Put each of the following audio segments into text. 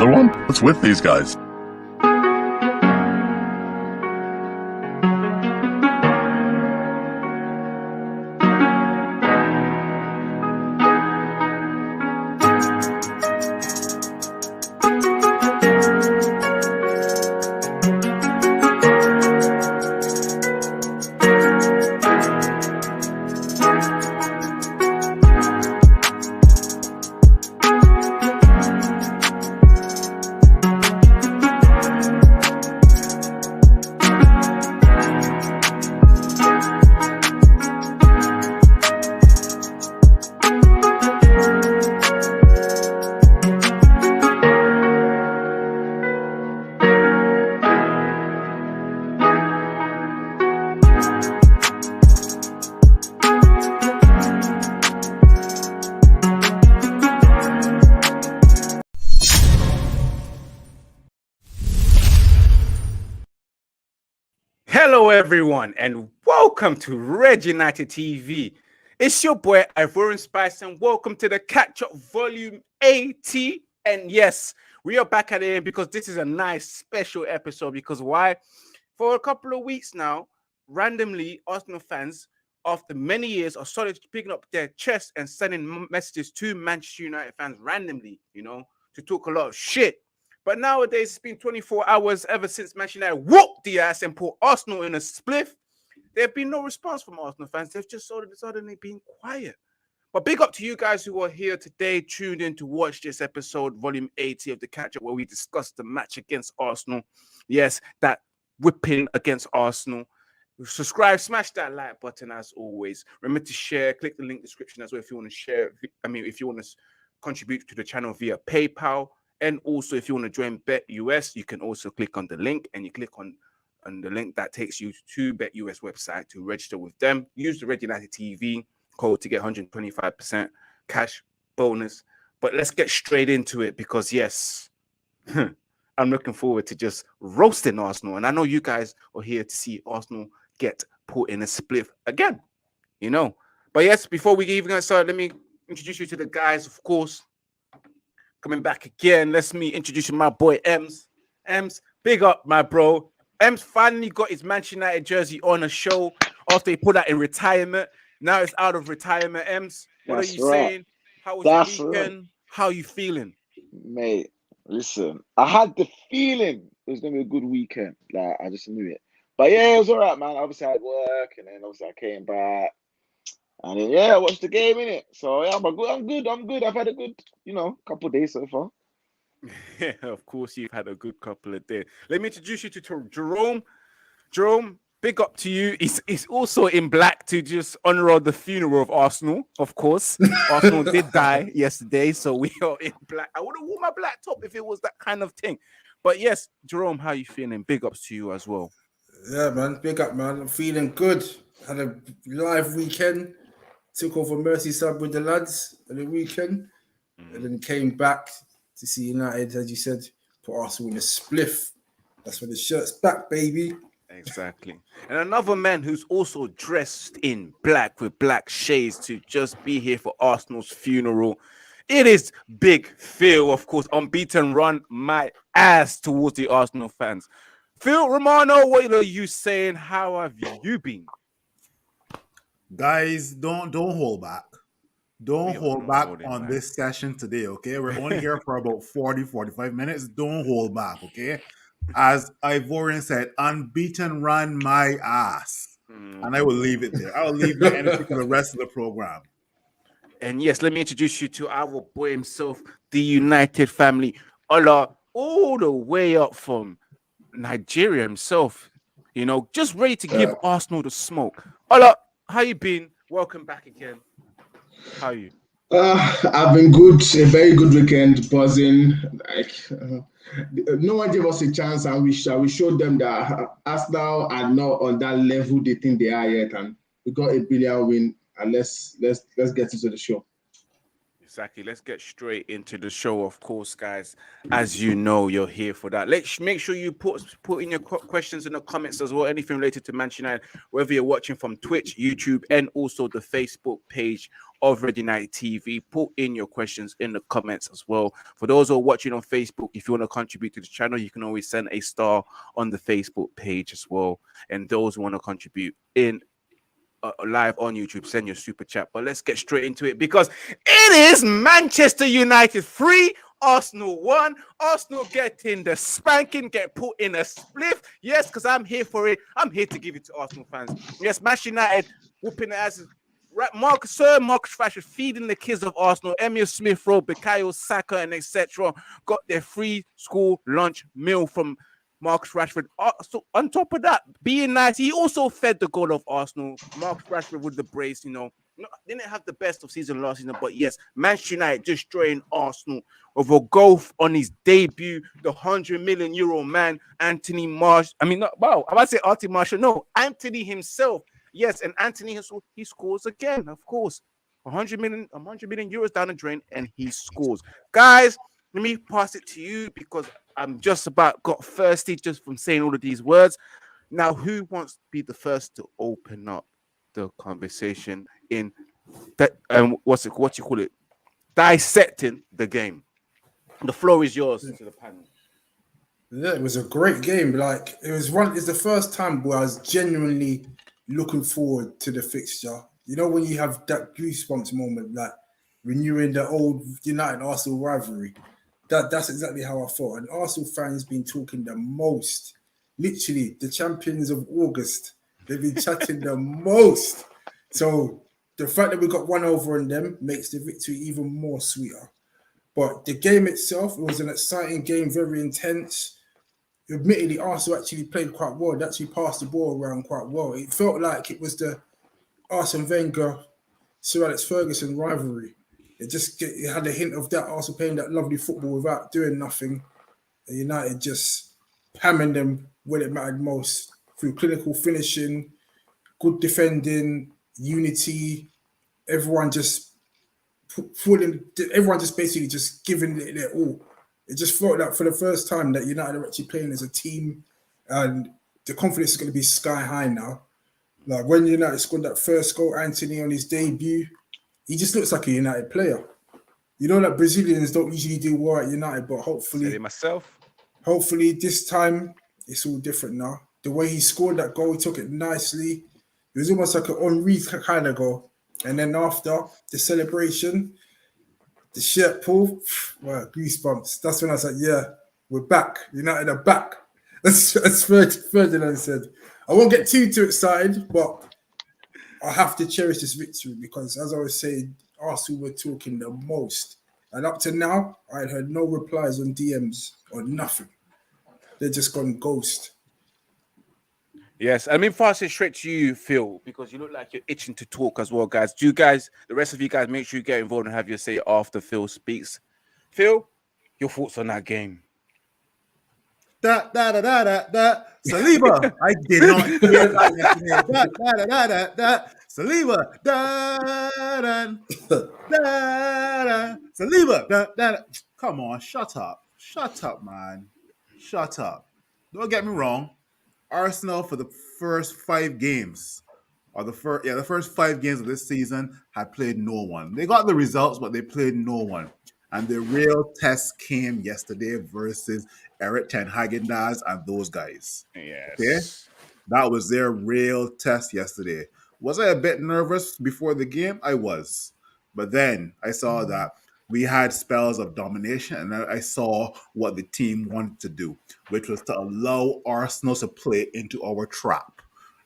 Another one? What's with these guys? Hello, everyone, and welcome to Red United TV. It's your boy Ivorian Spice, and welcome to the Catch Up Volume 80. And yes, we are back at it because this is a nice special episode. Because why? For a couple of weeks now, randomly, Arsenal fans, after many years, are started picking up their chest and sending messages to Manchester United fans randomly, to talk a lot of shit. But nowadays, it's been 24 hours ever since Manchester United whooped the ass and put Arsenal in a spliff. There have been no response from Arsenal fans. They've just suddenly been quiet. But big up to you guys who are here today, tuned in to watch this episode, Volume 80 of the Catch-Up, where we discuss the match against Arsenal. Yes, that whipping against Arsenal. Subscribe, smash that like button as always. Remember to share, click the link description as well if you want to share. If you want to contribute to the channel via PayPal. And also, if you want to join Bet US, you can also click on the link, and you click on the link that takes you to Bet US website to register with them. Use the Red United TV code to get 125% cash bonus. But let's get straight into it because, yes, I'm looking forward to just roasting Arsenal. And I know you guys are here to see Arsenal get put in a spliff again, But yes, before we even get started, let me introduce you to the guys, of course. Coming back again, let me introduce you my boy Ems. Ems, big up, my bro. Ems finally got his Manchester United jersey on a show after he put that in retirement. Now it's out of retirement. Ems, what are you saying? How was your weekend? How are you feeling? Mate, listen, I had the feeling it was going to be a good weekend. Like, I just knew it. But yeah, it was all right, man. Obviously, I had work, and then obviously I came back. And then, I watched the game, innit? So, yeah, I'm good. I've had a good, couple of days so far. Yeah, of course, you've had a good couple of days. Let me introduce you to Jerome. Jerome, big up to you. He's also in black to just honor the funeral of Arsenal, of course. Arsenal did die yesterday, so we are in black. I would have worn my black top if it was that kind of thing. But yes, Jerome, how you feeling? Big ups to you as well. Yeah, man. Big up, man. I'm feeling good. Had a live weekend. Took over Merseyside with the lads at the weekend, and then came back to see United, as you said, put Arsenal in a spliff. That's when the shirt's back, baby. Exactly. And another man who's also dressed in black with black shades to just be here for Arsenal's funeral. It is Big Phil, of course, unbeaten run my ass towards the Arsenal fans. Phil Romano, what are you saying? How have you been? Guys, don't hold back. Don't hold back on this session today, okay? We're only here for about 40-45 minutes. Don't hold back, okay? As Ivorian said, unbeaten run my ass. And I will leave it there. I will leave the energy for the rest of the program. And yes, let me introduce you to our boy himself, the United family. Ola, all the way up from Nigeria himself, just ready to give Arsenal the smoke. Ola, how you been? Welcome back again. How are you? I've been good. A very good weekend, buzzing. No one gave us a chance, and we showed them that Arsenal are not on that level they think they are yet, and we got a billion win. And let's get into the show. Exactly. Let's get straight into the show, of course, guys. As you know, you're here for that. Let's make sure you put in your questions in the comments as well. Anything related to Manchester United, whether you're watching from Twitch, YouTube, and also the Facebook page of Red United TV. Put in your questions in the comments as well. For those who are watching on Facebook, if you want to contribute to the channel, you can always send a star on the Facebook page as well. And those who want to contribute in live on YouTube, send your super chat. But let's get straight into it because it is Manchester United 3, Arsenal 1. Arsenal getting the spanking, get put in a spliff. Yes, because I'm here for it. I'm here to give it to Arsenal fans. Yes, Manchester United whooping their asses. Sir Marcus Rashford feeding the kids of Arsenal, Emil Smith Rowe, Bukayo Saka, and etc. got their free school lunch meal from Marcus Rashford. So on top of that, being nice, he also fed the goal of Arsenal. Marcus Rashford with the brace, didn't have the best of season last season, but yes, Manchester United destroying Arsenal with a goal on his debut. The €100 million man, Anthony Marshall. I mean, I'm about to say Anthony Marshall. No, Anthony himself. Yes, and Anthony he scores again, of course. €100 million down the drain, and he scores. Guys, let me pass it to you because I'm just about got thirsty just from saying all of these words. Now, who wants to be the first to open up the conversation in that? What you call it? Dissecting the game. The floor is yours to the panel. Yeah, it was a great game. Like it's the first time where I was genuinely looking forward to the fixture. You know, when you have that goosebumps moment, like renewing the old United Arsenal rivalry. That's exactly how I felt. And Arsenal fans been talking the most. Literally, the champions of August. They've been chatting the most. So the fact that we got one over on them makes the victory even more sweeter. But the game itself, it was an exciting game, very intense. Admittedly, Arsenal actually played quite well. They actually passed the ball around quite well. It felt like it was the Arsene Wenger, Sir Alex Ferguson rivalry. It had a hint of that, also playing that lovely football without doing nothing. And United just hammering them when it mattered most through clinical finishing, good defending, unity. Everyone just basically just giving it their all. It just felt like for the first time that United are actually playing as a team, and the confidence is going to be sky high now. Like when United scored that first goal, Anthony on his debut, he just looks like a United player. You know that Brazilians don't usually do well at United, but hopefully this time it's all different now. The way he scored that goal, he took it nicely. It was almost like an Henry kind of goal. And then after the celebration, the shirt pull, wow, goosebumps. That's when I was like, yeah, we're back. United are back. As Ferdinand said. I won't get too excited, but I have to cherish this victory because, as I was saying, Arsenal were talking the most. And up to now, I had heard no replies on DMs or nothing. They're just gone ghost. Yes, I mean, fast and straight to you, Phil, because you look like you're itching to talk as well, guys. The rest of you guys, make sure you get involved and have your say after Phil speaks. Phil, your thoughts on that game? Saliba, I did not hear that. Saliba, Saliba, Come on, shut up, man, shut up. Don't get me wrong. Arsenal for the first 5 games, or the first 5 games of this season had played no one. They got the results, but they played no one. And the real test came yesterday versus Eric Ten Haagen-Dazs and those guys. Yes. Okay? That was their real test yesterday. Was I a bit nervous before the game? I was. But then I saw that we had spells of domination, and I saw what the team wanted to do, which was to allow Arsenal to play into our trap,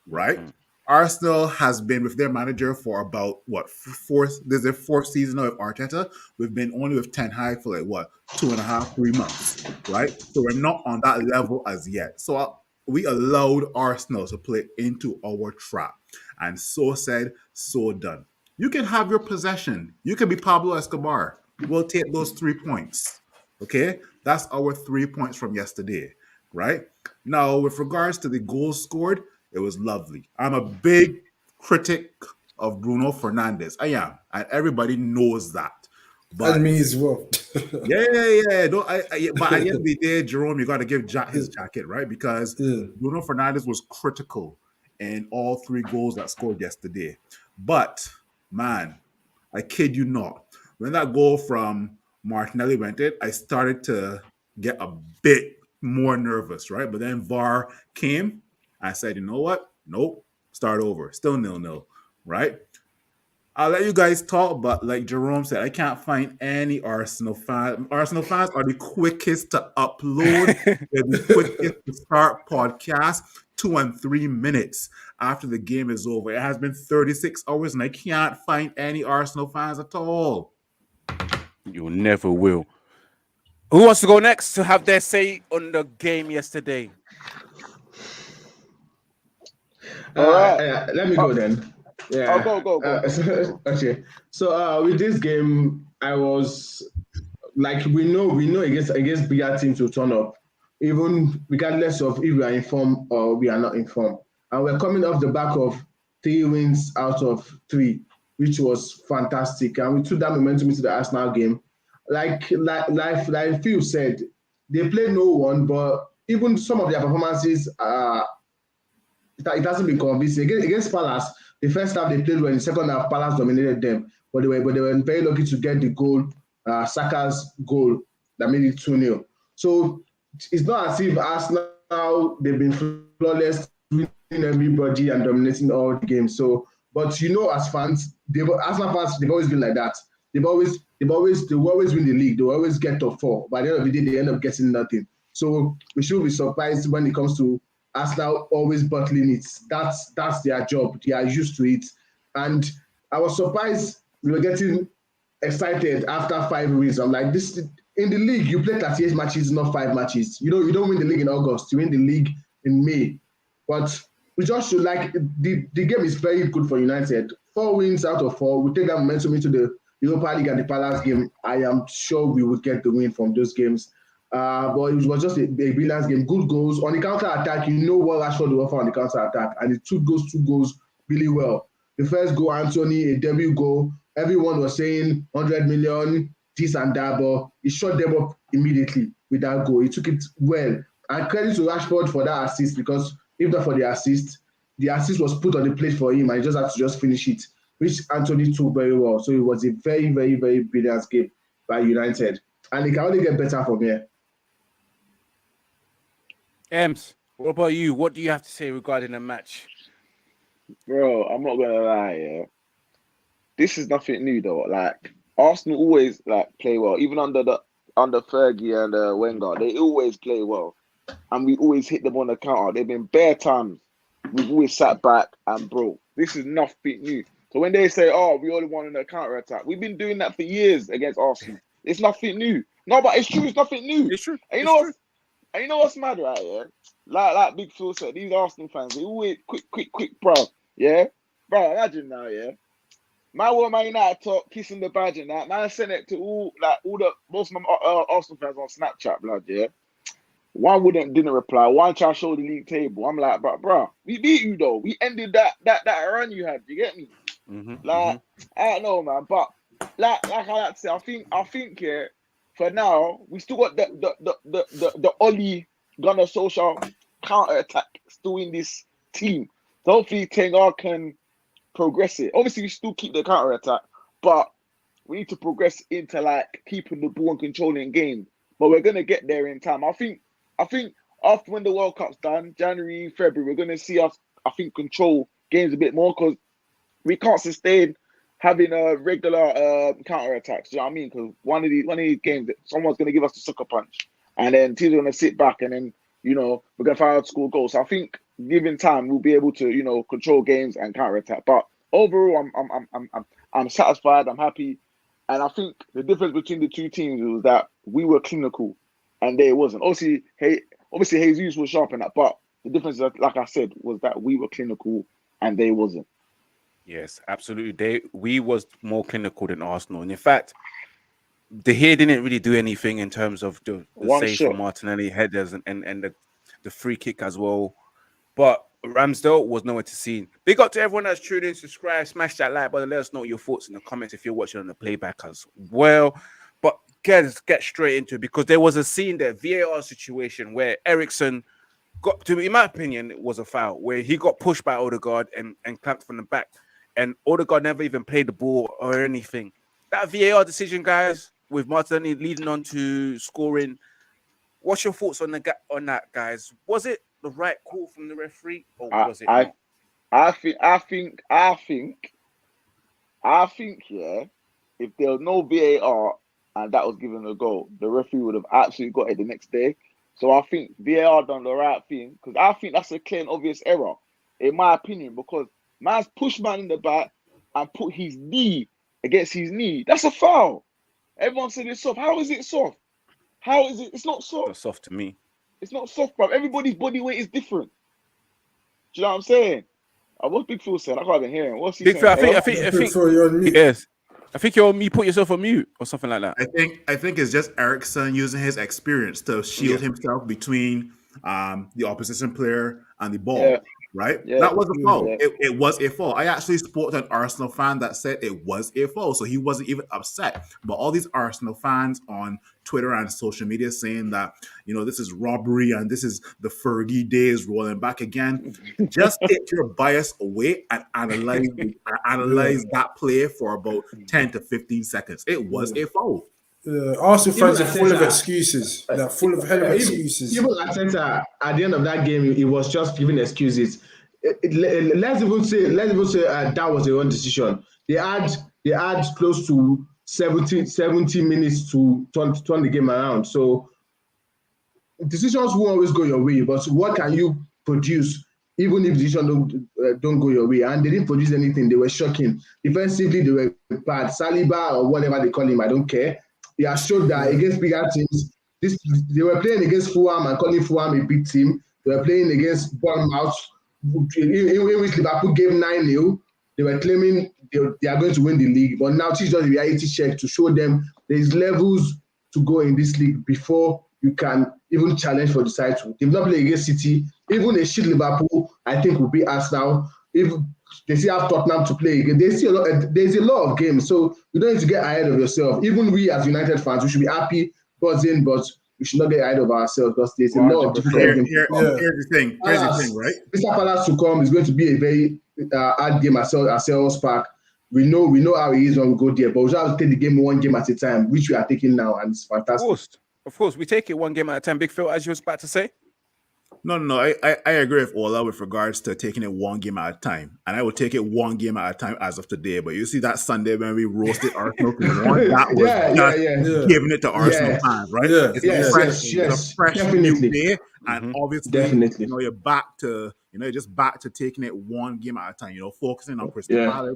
right? Mm-hmm. Arsenal has been with their manager for about, this is their 4th season now with Arteta. We've been only with Ten Hag for 2.5, 3 months, right? So we're not on that level as yet. So we allowed Arsenal to play into our trap. And so said, so done. You can have your possession. You can be Pablo Escobar. We'll take those 3 points, okay? That's our 3 points from yesterday, right? Now, with regards to the goals scored, it was lovely. I'm a big critic of Bruno Fernandes. I am, and everybody knows that. But and me as well. yeah. But at the end of the day, Jerome, you got to give Jack his jacket, right? Because Yeah. Bruno Fernandes was critical in all 3 goals that scored yesterday. But man, I kid you not, when that goal from Martinelli went in, I started to get a bit more nervous, right? But then VAR came. I said, you know what? Nope. Start over. Still 0-0, right? I'll let you guys talk, but like Jerome said, I can't find any Arsenal fans. Arsenal fans are the quickest to upload. They're the quickest to start podcasts 2 and 3 minutes after the game is over. It has been 36 hours, and I can't find any Arsenal fans at all. You never will. Who wants to go next to have their say on the game yesterday? All right. Let me go then. Yeah. Go. Okay. So with this game, I was like, we know against bigger teams to turn up, even regardless of if we are informed or we are not informed. And we're coming off the back of 3 wins out of 3, which was fantastic. And we took that momentum into the Arsenal game. Like Phil said, they played no one, but even some of their performances it hasn't been convincing. Against Palace, the first half they played well. In the second half, Palace dominated them, but they were very lucky to get the goal, Saka's goal that made it 2-0. So it's not as if Arsenal, they've been flawless, winning everybody and dominating all the games. So, but as fans, Arsenal fans, they've always been like that. They always win the league. They always get top 4. By the end of the day, they end up getting nothing. So we should be surprised when it comes to Arsenal always bottling it. That's their job. They are used to it. And I was surprised we were getting excited after 5 wins. I'm like, this in the league, you play 38 matches, not 5 matches. You don't win the league in August. You win the league in May. But we just should the game is very good for United. 4 wins out of 4. We take that momentum into the Europa League and the Palace game. I am sure we would get the win from those games. But it was just a brilliant game. Good goals. On the counter-attack, you know what Rashford will offer on the counter-attack. And he took those 2 goals really well. The first goal, Anthony, a debut goal. Everyone was saying 100 million, this and that, but he shot them up immediately with that goal. He took it well. And credit to Rashford for that assist, because if not for the assist was put on the plate for him and he just had to just finish it, which Anthony took very well. So it was a very, very, very brilliant game by United. And it can only get better from here. Ems, what about you? What do you have to say regarding the match? Bro, I'm not gonna lie, yeah. This is nothing new though. Like, Arsenal always play well, even under Fergie and Wenger. They always play well, and we always hit them on the counter. They've been bare times we've always sat back and broke. This is nothing new. So when they say, "Oh, we only won in a counter attack," we've been doing that for years against Arsenal. It's nothing new. No, but it's true. It's nothing new. It's true. And you know what's mad, right? Yeah, like Big Phil said, these Arsenal fans, they always quick, bro. Yeah, bro. Imagine now, yeah. My Man United talk, kissing the badge and that. Man, sent it to most of my Arsenal fans on Snapchat, blood. Yeah, one didn't reply. One tried to show the league table. I'm like, bro, we beat you though. We ended that run you had. You get me? I don't know, man. But like I like to say, I think yeah. For now, we still got the Oli Gunnar social counter attack still in this team. So hopefully Tengar can progress it. Obviously, we still keep the counter attack, but we need to progress into keeping the ball and controlling games. But we're gonna get there in time. I think after when the World Cup's done, January, February, we're gonna see us, control games a bit more, because we can't sustain having a regular counter attacks. Do you know what I mean? Because one of these games, someone's gonna give us the sucker punch, and then teams are gonna sit back, and then we're gonna find out score goals. So I think given time, we'll be able to control games and counter attack. But overall, I'm satisfied. I'm happy, and I think the difference between the 2 teams was that we were clinical, and they wasn't. Obviously, Jesus was sharp in that, but the difference, like I said, was that we were clinical and they wasn't. Yes, absolutely. We was more clinical than Arsenal, and in fact, De Gea didn't really do anything in terms of the save from Martinelli, headers, and the free kick as well. But Ramsdale was nowhere to see. Big up to everyone that's tuned in, subscribe, smash that like button. Let us know your thoughts in the comments if you're watching on the playback as well. But let's get straight into it because there was a scene there, VAR situation, where Eriksen got to, in my opinion, it was a foul where he got pushed by Odegaard and clamped from the back, and Odegaard never even played the ball or anything. That VAR decision, guys, with Martinelli leading on to scoring. What's your thoughts on that, guys? Was it the right call from the referee, or was it not? I think, yeah, if there was no VAR and that was given a goal, the referee would have absolutely got it the next day. So I think VAR done the right thing because I think that's a clear and obvious error, in my opinion, because man's pushed man in the back and put his knee against his knee. That's a foul. Everyone said it's soft. How is it soft? How is it? It's not soft. It's soft to me. It's not soft, bro. Everybody's body weight is different. Do you know what I'm saying? What's Big Phil saying? I can't even hear him. What's he saying? Big Phil, I think Phil, you're on mute. Yes. I think you're on mute. Put yourself on mute or something like that. I think it's just Eriksen using his experience to shield himself between the opposition player and the ball. Yeah. Right? Yeah. That was a foul. Yeah. It was a foul. I actually spoke to an Arsenal fan that said it was a foul, so he wasn't even upset. But all these Arsenal fans on Twitter and social media saying that, this is robbery and this is the Fergie days rolling back again. Just take your bias away and analyze that play for about 10 to 15 seconds. It was a foul. Arsenal fans are full of excuses. They're full of hell of excuses. Even Arteta, at the end of that game, he was just giving excuses. Let's even say that was a wrong decision. They had close to 70 minutes to turn the game around. So decisions won't always go your way, but what can you produce even if decisions don't go your way? And they didn't produce anything. They were shocking. Defensively, they were bad. Saliba or whatever they call him, I don't care. He has showed that against bigger teams. They were playing against Fulham and calling Fulham a big team. They were playing against Bournemouth, in which Liverpool gave 9-0. They were claiming they are going to win the league. But now it's just a reality check to show them there's levels to go in this league before you can even challenge for the title. They've not played against City. Even a shit Liverpool, I think, will be Arsenal. If they still have Tottenham to play again, there's a lot of games. So you don't need to get ahead of yourself. Even we as United fans, we should be happy, buzzing, but we should not get ahead of ourselves because there's a lot of different games. Here's the thing, right? Mr. Palace to come is going to be a very hard game at Selhurst Park. We know how it is when we go there, but we just have to take the game one game at a time, which we are taking now, and it's fantastic. Of course, we take it one game at a time. Big Phil, as you was about to say. No, I agree with Ola with regards to taking it one game at a time. And I will take it one game at a time as of today. But you see that Sunday when we roasted Arsenal to one, that was giving it to Arsenal fans, right? It's a fresh new day. And obviously, you're back to, just back to taking it one game at a time, focusing on Crystal Palace,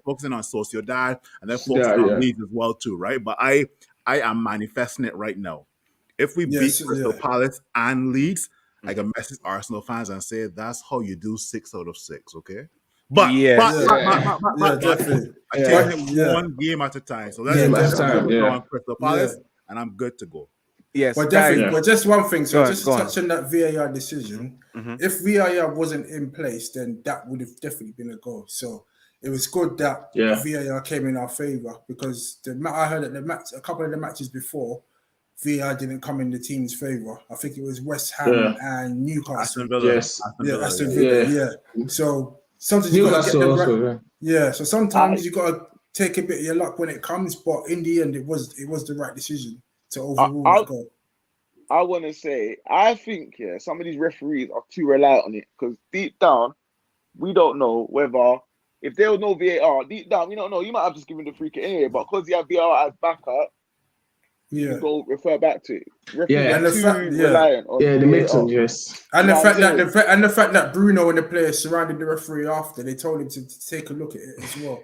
focusing on Sociedad, and then focusing on Leeds as well too, right? But I am manifesting it right now. If we beat Crystal Palace and Leeds, I can message Arsenal fans and say that's how you do 6 out of 6, okay? But definitely. I take it one game at a time. So that's on Crystal Palace, and I'm good to go. Yes, but definitely. But just one thing. So just to touch on that VAR decision, if VAR wasn't in place, then that would have definitely been a goal. So it was good that VAR came in our favor because I heard that a couple of the matches before, VAR didn't come in the team's favor. I think it was West Ham and Newcastle. Aston Villa. Aston Villa. So sometimes you got to get the so sometimes you got to take a bit of your luck when it comes, but in the end, it was the right decision to overrule the goal. I want to say, I think some of these referees are too reliant on it because deep down, we don't know whether if there was no VAR, deep down we don't know. You might have just given the free kick anyway, but because you have VAR as backup. You go refer back to it. And the mixing, and the fact that Bruno and the players surrounded the referee after they told him to take a look at it as well.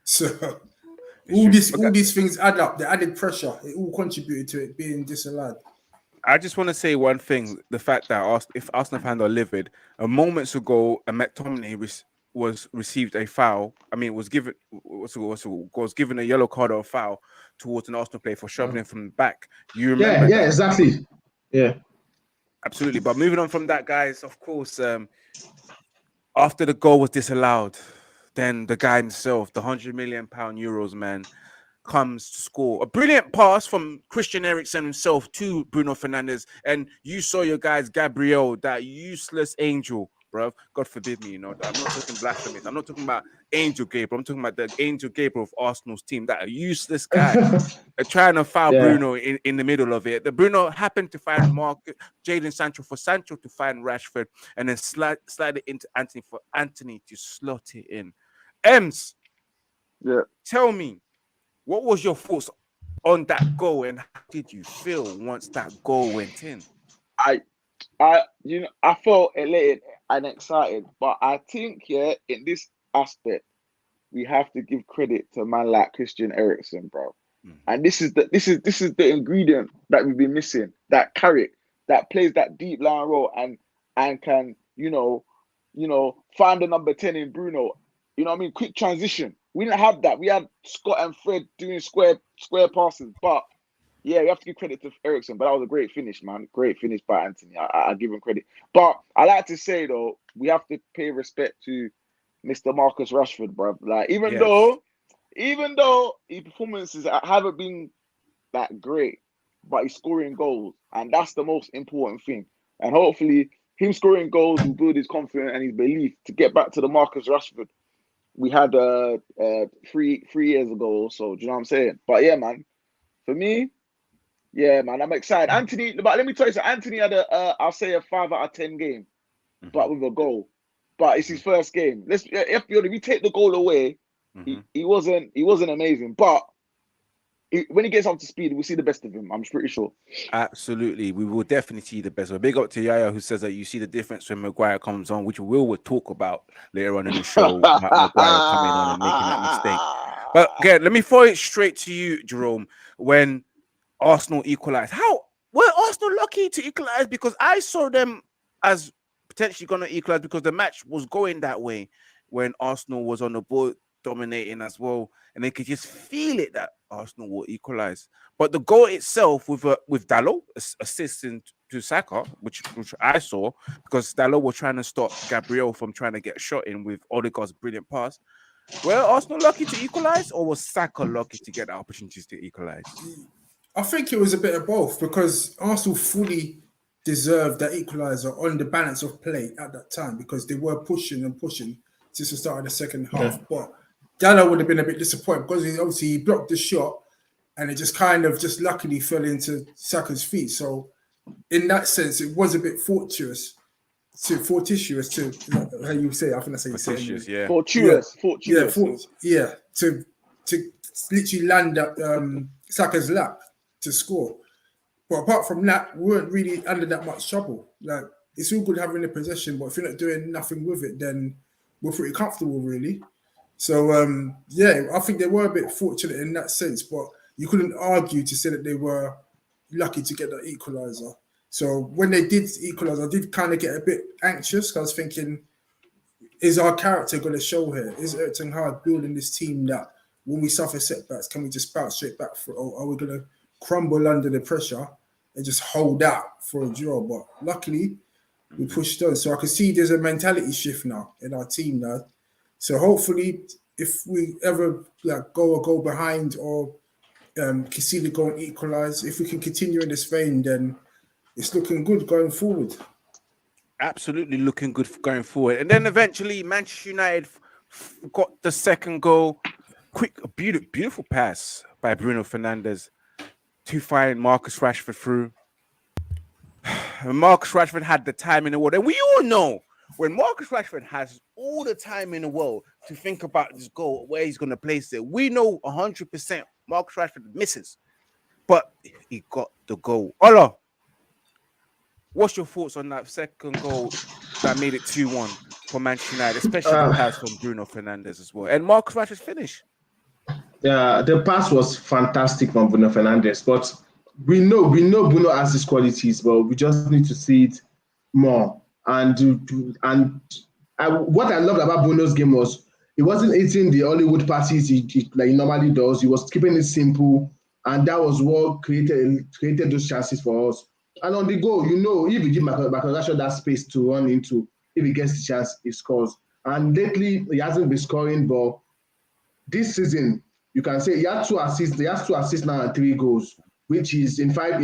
So all these things add up. The added pressure, it all contributed to it being disallowed. I just want to say one thing: the fact that if Arsenal fans are livid, moments ago, McTominay received a foul. I mean, was given a yellow card or a foul towards an Arsenal player for shoving him from the back. You remember? Yeah, exactly. Yeah, absolutely. But moving on from that, guys, of course, after the goal was disallowed, then the guy himself, the €100 million euros man, comes to score a brilliant pass from Christian Eriksen himself to Bruno Fernandes. And you saw your guys, Gabriel, that useless angel, bro. God forbid me, I'm not talking blasphemous. I'm not talking about Angel Gabriel. I'm talking about the Angel Gabriel of Arsenal's team, that useless guy. Trying to foul Bruno in the middle of it. The Bruno happened to find Jadon Sancho for Sancho to find Rashford, and then slide it into Anthony for Anthony to slot it in. Ems, tell me, what was your thoughts on that goal, and how did you feel once that goal went in? I felt elated and excited, but I think in this aspect, we have to give credit to a man like Christian Eriksen, bro. Mm-hmm. And this is the ingredient that we've been missing. That carrot that plays that deep line role and can find the number 10 in Bruno. You know what I mean? Quick transition. We didn't have that. We had Scott and Fred doing square passes. But yeah, we have to give credit to Eriksen. But that was a great finish, man. Great finish by Anthony. I give him credit. But I like to say though, we have to pay respect to Mr. Marcus Rashford, bro. Like even though his performances haven't been that great, but he's scoring goals, and that's the most important thing. And hopefully, him scoring goals will build his confidence and his belief to get back to the Marcus Rashford we had 3 years ago or so. Do you know what I'm saying? But yeah, man, for me, yeah, man, I'm excited. Anthony, but let me tell you something. Anthony had I'll say a 5 out of 10 game, but with a goal. But it's his first game. If we take the goal away, he wasn't amazing. But when he gets up to speed, we'll see the best of him. I'm pretty sure. Absolutely, we will definitely see the best. So big up to Yaya, who says that you see the difference when Maguire comes on, which we'll talk about later on in the show. Maguire coming on and making that mistake. But again, let me throw it straight to you, Jerome. When Arsenal equalized, how were Arsenal lucky to equalize? Because I saw them as potentially going to equalize because the match was going that way when Arsenal was on the board dominating as well, and they could just feel it that Arsenal will equalize. But the goal itself, with Dalot assisting to Saka, which I saw, because Dalot was trying to stop Gabriel from trying to get a shot in with Odegaard's brilliant pass. Were Arsenal lucky to equalize, or was Saka lucky to get the opportunities to equalize? I think it was a bit of both, because Arsenal fully deserved that equaliser on the balance of play at that time, because they were pushing since the start of the second half. But Dalot would have been a bit disappointed because he blocked the shot and it just kind of just luckily fell into Saka's feet. So in that sense, it was a bit fortuitous to how you say. I think that's how you say it. Yeah. Fortuitous. To literally land at Saka's lap to score. But apart from that, we weren't really under that much trouble. Like, it's all good having the possession, but if you're not doing nothing with it, then we're pretty comfortable, really. So, I think they were a bit fortunate in that sense, but you couldn't argue to say that they were lucky to get that equaliser. So when they did equalise, I did kind of get a bit anxious, because I was thinking, is our character going to show here? Is Erik ten Hag building this team that when we suffer setbacks, can we just bounce straight back for it? Or are we going to crumble under the pressure and just hold out for a draw? But luckily, we pushed on. So I can see there's a mentality shift now in our team now. So hopefully, if we ever go behind or concede the goal and equalise, if we can continue in this vein, then it's looking good going forward. Absolutely looking good going forward. And then eventually, Manchester United got the second goal. Quick, beautiful pass by Bruno Fernandes to find Marcus Rashford through. Marcus Rashford had the time in the world. And we all know when Marcus Rashford has all the time in the world to think about this goal, where he's going to place it, we know 100% Marcus Rashford misses. But he got the goal. Ola, what's your thoughts on that second goal that made it 2-1 for Manchester United, especially the pass from Bruno Fernandes as well, and Marcus Rashford's finish? Yeah, the pass was fantastic from Bruno Fernandes, but we know Bruno has these qualities, but we just need to see it more. What I loved about Bruno's game was he wasn't eating the Hollywood passes like he normally does. He was keeping it simple, and that was what created those chances for us. And on the goal, if you give Marcus Rashford that space to run into, if he gets the chance, he scores. And lately, he hasn't been scoring, but this season, you can say he has 2 assists. He has 2 assists now and 3 goals, which is in five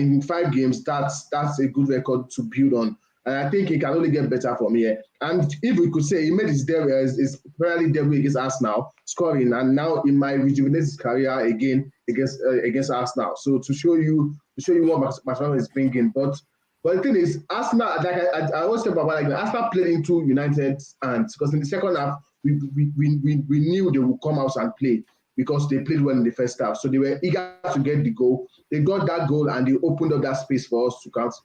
games. That's a good record to build on. And I think it can only get better from here. And if we could say he made his probably debut against Arsenal, scoring, and now he might rejuvenate his career again against Arsenal. So to show you what Barcelona is bringing. But the thing is, Arsenal, like I always talk about, like Arsenal played into United's hands, because in the second half we knew they would come out and play, because they played well in the first half. So they were eager to get the goal. They got that goal and they opened up that space for us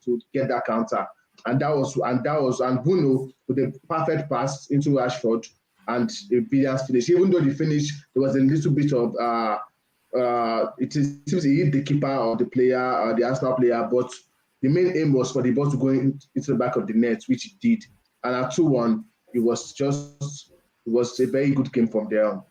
to get that counter. And Bruno with a perfect pass into Rashford and a brilliant finish. Even though the finish, there was a little bit of it seems he hit the keeper or the player, the Arsenal player, but the main aim was for the ball to go into the back of the net, which it did. And at 2-1, it was a very good game from there on.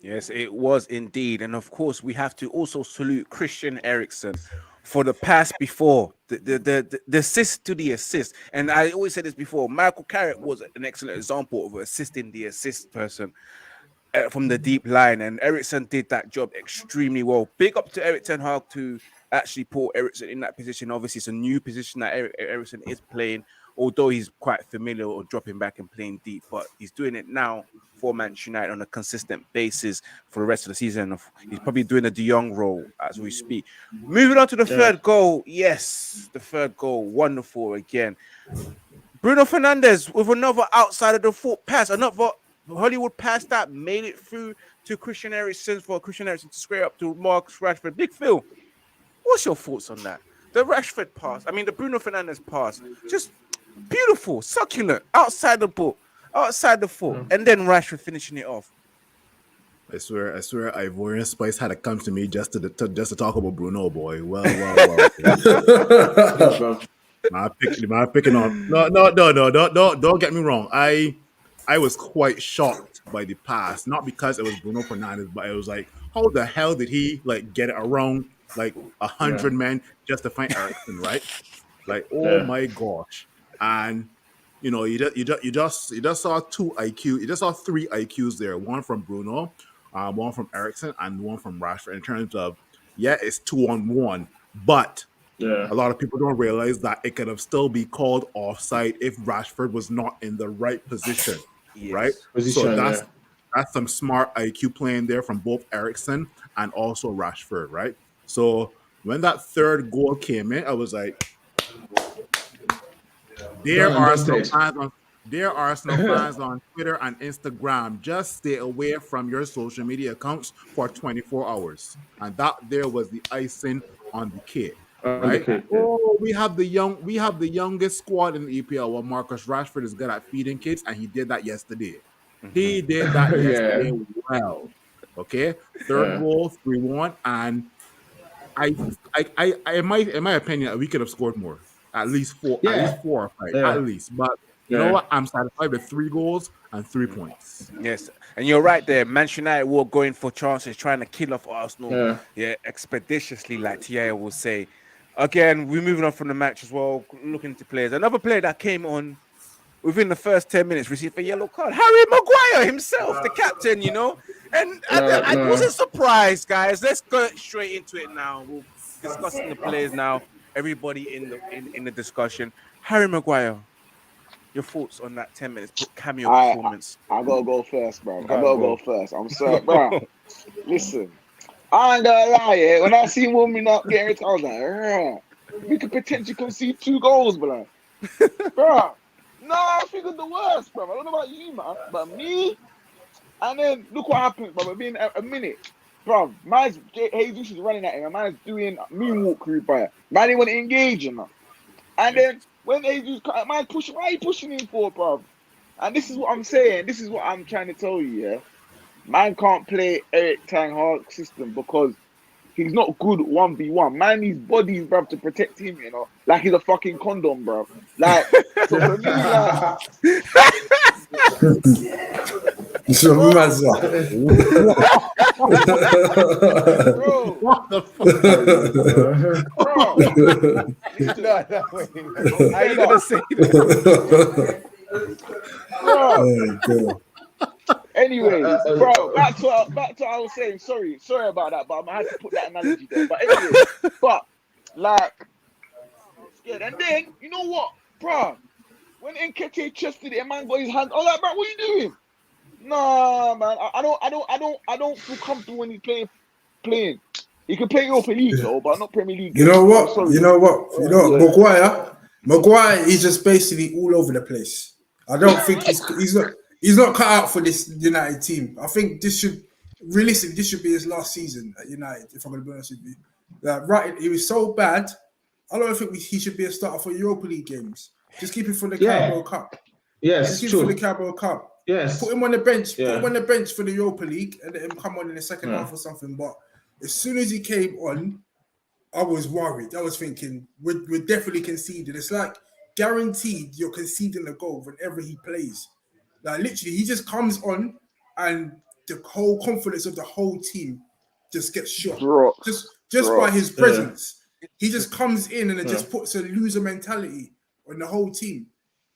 Yes, it was indeed. And of course, we have to also salute Christian Eriksen for the pass before, the assist to the assist. And I always said this before, Michael Carrick was an excellent example of assisting the assist person from the deep line. And Eriksen did that job extremely well. Big up to Erik ten Hag to actually put Eriksen in that position. Obviously, it's a new position that Eriksen is playing, although he's quite familiar or dropping back and playing deep, but he's doing it now for Manchester United on a consistent basis for the rest of the season. He's probably doing a De Jong role as we speak. Moving on to the third goal. Yes, the third goal. Wonderful again. Bruno Fernandes with another outside of the foot pass, another Hollywood pass that made it through to Christian Eriksen for Christian Eriksen to square up to Marcus Rashford. Big Phil, what's your thoughts on that? The Rashford pass, the Bruno Fernandes pass, just beautiful, succulent, outside the foot, and then Rashford finishing it off. I swear, Ivorian Spice had to come to me just to talk about Bruno, boy. Well. I'm picking on. No, don't get me wrong. I was quite shocked by the pass, not because it was Bruno Fernandes, but it was like, how the hell did he get it around 100 men just to find Eriksen, right? My gosh. And you just saw 2 IQ, you just saw 3 IQs there, one from Bruno, one from Eriksen, and one from Rashford, in terms of, it's 2-on-1, but a lot of people don't realize that it could have still be called offside if Rashford was not in the right position, right? So that's some smart IQ playing there from both Eriksen and also Rashford, right? So when that third goal came in, I was like, there are some fans on Twitter and Instagram. Just stay away from your social media accounts for 24 hours. And that there was the icing on the cake. Right? We have the youngest squad in the EPL. Well, Marcus Rashford is good at feeding kids, and he did that yesterday. He did that yesterday well. Okay, third goal, 3-1, and I in my opinion, we could have scored more. At least 4 or 5, at least. But you know what? I'm satisfied with 3 goals and 3 points. Yes, and you're right there. Manchester United were going for chances, trying to kill off Arsenal, expeditiously, like Tia will say. Again, we're moving on from the match as well, looking to players. Another player that came on within the first 10 minutes received a yellow card. Harry Maguire himself, the captain, And I wasn't surprised, guys. Let's go straight into it now. We'll discuss the players now. Everybody in the discussion. Harry Maguire, your thoughts on that 10 minutes cameo performance? I gotta go first, bro. I gotta go first. I'm sorry, bro. Listen, I ain't gonna lie, when I see women not getting it, I was like, we could potentially concede 2 goals, bro. Bro, no, I figured the worst, bro. I don't know about you, man, but me. And then look what happened, bro. Within a minute, bro. Man's Jesus is running at him. Man's doing moonwalk crew, bro. Man, he want to engage him, man. And then when Jesus, man, pushing, why are you pushing him for, bro? And this is what I'm saying. This is what I'm trying to tell you, yeah. Man can't play Erik ten Hag system because he's not good 1v1. Man needs bodies, bruv, to protect him, like he's a fucking condom, bruv. Like, so for me, like... Bro. What the fuck? Bro. How you gonna say that? Bro. God. Anyways, bro, back to what I was saying. Sorry about that, but I had to put that analogy there. But anyway, like, scared. And then you know what, bro? When Nketiah chested it, man got his hand. I was like, bro, what are you doing? Nah, man, I don't feel comfortable when he's playing. He can play Europa League though, but not Premier League. You know what? You know what? Maguire is just basically all over the place. I don't think he's not cut out for this United team. I think this should be his last season at United. If I'm going to be honest with you, right, he was so bad. I don't think he should be a starter for Europa League games. Just keep him for the Carabao Cup. Yes, just keep him for the Carabao Cup. Yes, put him on the bench. Put him on the bench for the Europa League and let him come on in the second half or something. But as soon as he came on, I was worried. I was thinking we're definitely conceded. It's like guaranteed you're conceding a goal whenever he plays. Like literally, he just comes on and the whole confidence of the whole team just gets shot. Just by his presence. He just comes in and it just puts a loser mentality on the whole team.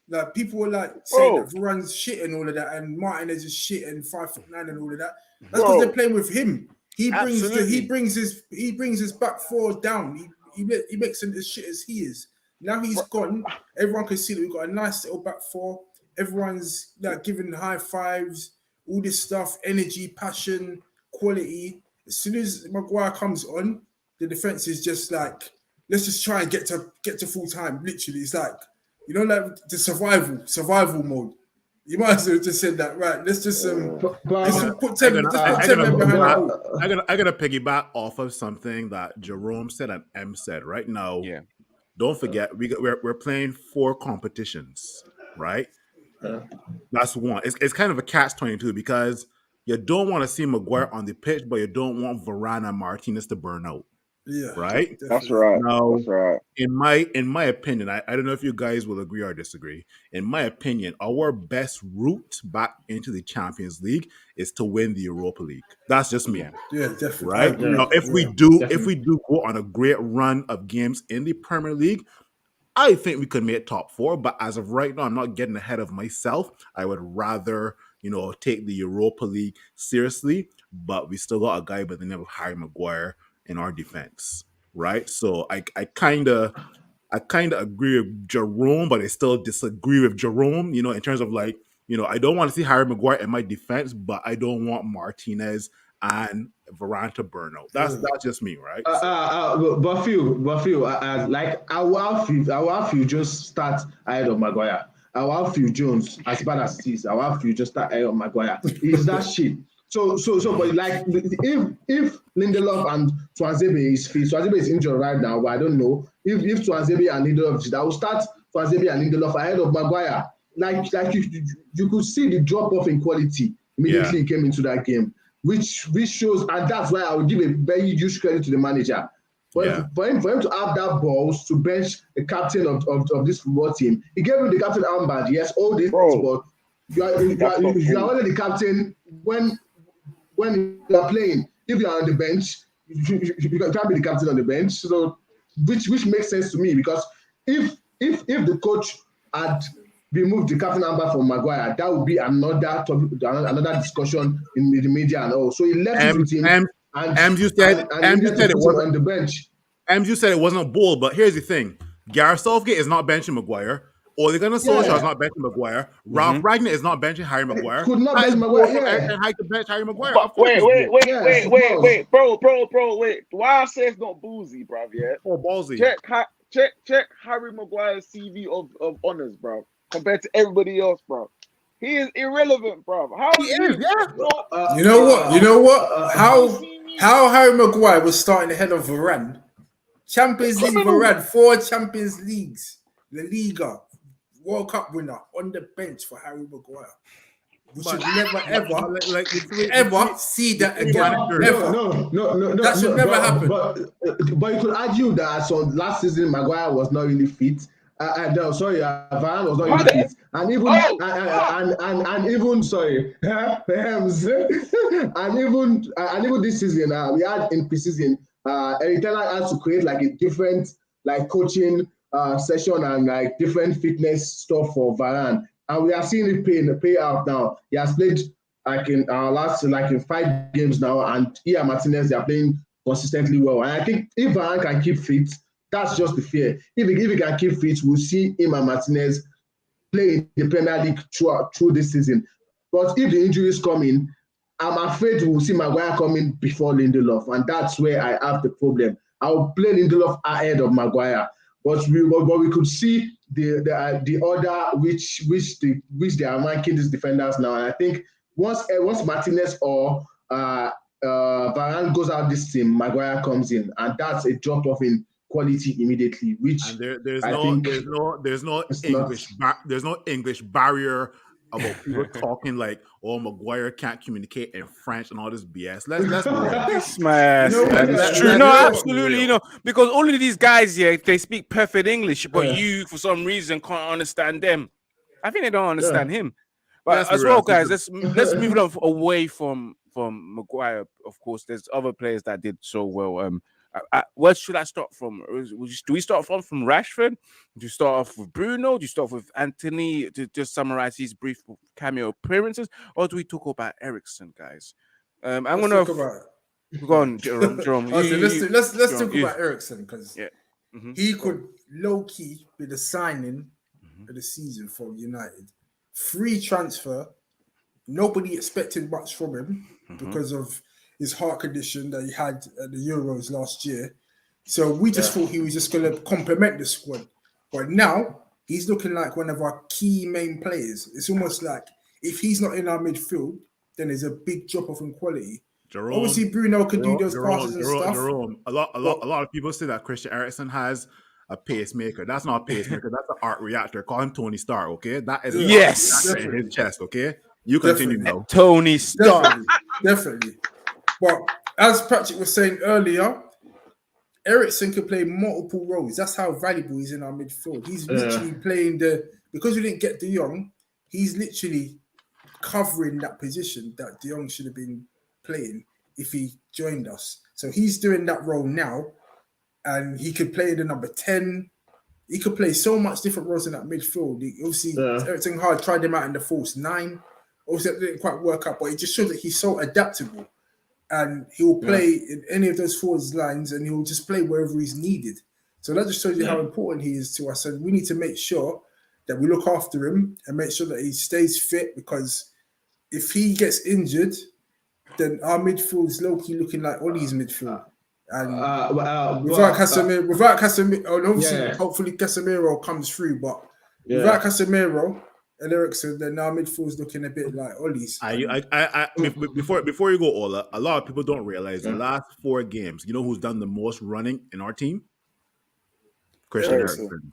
Like people were like saying that Varane's shit and all of that, and Martinez is shit and 5'9" and all of that. That's because they're playing with him. He brings his back four down. He makes him as shit as he is. Now he's gone. Everyone can see that we've got a nice little back four. Everyone's like giving high fives, all this stuff, energy, passion, quality. As soon as Maguire comes on, the defense is just like, let's just try and get to full time. Literally, it's like, you know, like the survival mode. You might as well just said that, right? Let's just put 10 men behind. I'm gonna piggyback off of something that Jerome said and M said. Right now, don't forget we're playing 4 competitions, right? That's one. It's kind of a catch-22 because you don't want to see Maguire on the pitch, but you don't want Varane and Martinez to burn out. Yeah, right. Definitely. That's right. Now, that's right. In my opinion, I don't know if you guys will agree or disagree. In my opinion, our best route back into the Champions League is to win the Europa League. That's just me. Yeah, definitely. Right. Now, if we do go on a great run of games in the Premier League, I think we could make top 4. But as of right now, I'm not getting ahead of myself. I would rather, take the Europa League seriously. But we still got a guy by the name of Harry Maguire in our defense, right? So I kind of agree with Jerome, but I still disagree with Jerome, in terms of like, I don't want to see Harry Maguire in my defense, but I don't want Martinez and Varane to burn out. That's just me, right? But Phil, like I will have you just start ahead of Maguire. I will have you Jones, as bad as it is. I will have you just start ahead of Maguire. Is that shit? So, but like, if Lindelof and Tuanzebe is fit, Tuanzebe is injured right now, but I don't know if Tuanzebe and Lindelof, I will start Tuanzebe and Lindelof ahead of Maguire. Like you could see the drop off in quality immediately he came into that game, which shows, and that's why I would give a very huge credit to the manager. But for him to have that balls to bench the captain of this football team, he gave him the captain armband. Yes, all this, but you are only the captain when you are playing. If you are on the bench, you can't be the captain on the bench. So, which makes sense to me, because if the coach had removed the captain armband from Maguire, that would be another discussion in the media and all. So he left it with him. And you said it wasn't on the bench. You said it wasn't a bold, but here's the thing: Gareth Southgate is not benching Maguire. Ole Gunnar Solskjaer is not benching Maguire. Ralph Ragnick is not benching Harry Maguire. Could not bench Maguire. And to bench Harry Maguire. But wait, bro, wait. Why I say it's not ballsy, bruv? Yeah. Oh, ballsy. Check Harry Maguire's CV of honors, bro. Compared to everybody else, bro. He is irrelevant, bro. You know what? How Harry Maguire was starting ahead of Varane. Champions League Varane, 4 Champions Leagues, La Liga, World Cup winner on the bench for Harry Maguire. We should never ever see that again. No. That should never happen. But you could argue that last season Maguire was not really fit. Varane was not really fit, and even this season, we had in preseason, Eric Ten Hag had to create like a different like coaching session and like different fitness stuff for Varane. and we are seeing it pay out now. He has played in 5 games now, and he and Martinez, they are playing consistently well. And I think if Varane can keep fit, that's just the fear. If he can keep fit, we'll see him and Martinez play in the Premier League through this season. But if the injuries come in, I'm afraid we'll see Maguire coming before Lindelof, and that's where I have the problem. I'll play Lindelof ahead of Maguire, but we could see the order which they are ranking these defenders now. And I think once Martinez or Varane goes out this team, Maguire comes in, and that's a drop off in quality immediately. Which and there's no English barrier about people talking like, oh, Maguire can't communicate in French and all this BS. Let's This man, it's true. No, absolutely. You know, because all of these guys here, they speak perfect English, but you, for some reason, can't understand them. I think they don't understand him. But as well, guys, let's move it on away from Maguire. Of course, there's other players that did so well. Where should I start from? Do we start from Rashford? Do you start off with Bruno? Do you start off with Anthony to just summarize his brief cameo appearances? Or do we talk about Eriksen, guys? I'm going to go on, Jerome. Let's talk about Eriksen, because he could low-key be the signing of the season for United. Free transfer. Nobody expected much from him because of his heart condition that he had at the Euros last year. So we just thought he was just going to complement the squad. But now he's looking like one of our key main players. It's almost like if he's not in our midfield, then there's a big drop off in quality. Obviously, Bruno could do those passes and stuff. A lot of people say that Christian Eriksen has a pacemaker. That's not a pacemaker. That's an art reactor. Call him Tony Stark, okay? That is in his chest, okay? You continue now. Tony Stark. Definitely. But as Patrick was saying earlier, Eriksen could play multiple roles. That's how valuable he's in our midfield. He's literally playing because we didn't get De Jong, he's literally covering that position that De Jong should have been playing if he joined us. So he's doing that role now, and he could play the number 10. He could play so much different roles in that midfield. Erik ten Hag tried him out in the false 9. Obviously, that didn't quite work out, but it just shows that he's so adaptable. And he'll play in any of those forwards lines, and he'll just play wherever he's needed. So that just shows you how important he is to us. And we need to make sure that we look after him and make sure that he stays fit, because if he gets injured, then our midfield is low-key looking like Ollie's midfield. And without Casemiro, obviously, hopefully Casemiro comes through, but without Casemiro and Eriksen, then our midfield is looking a bit like Ollie's. Before you go, Ola, a lot of people don't realize the last 4 games, you know who's done the most running in our team? Christian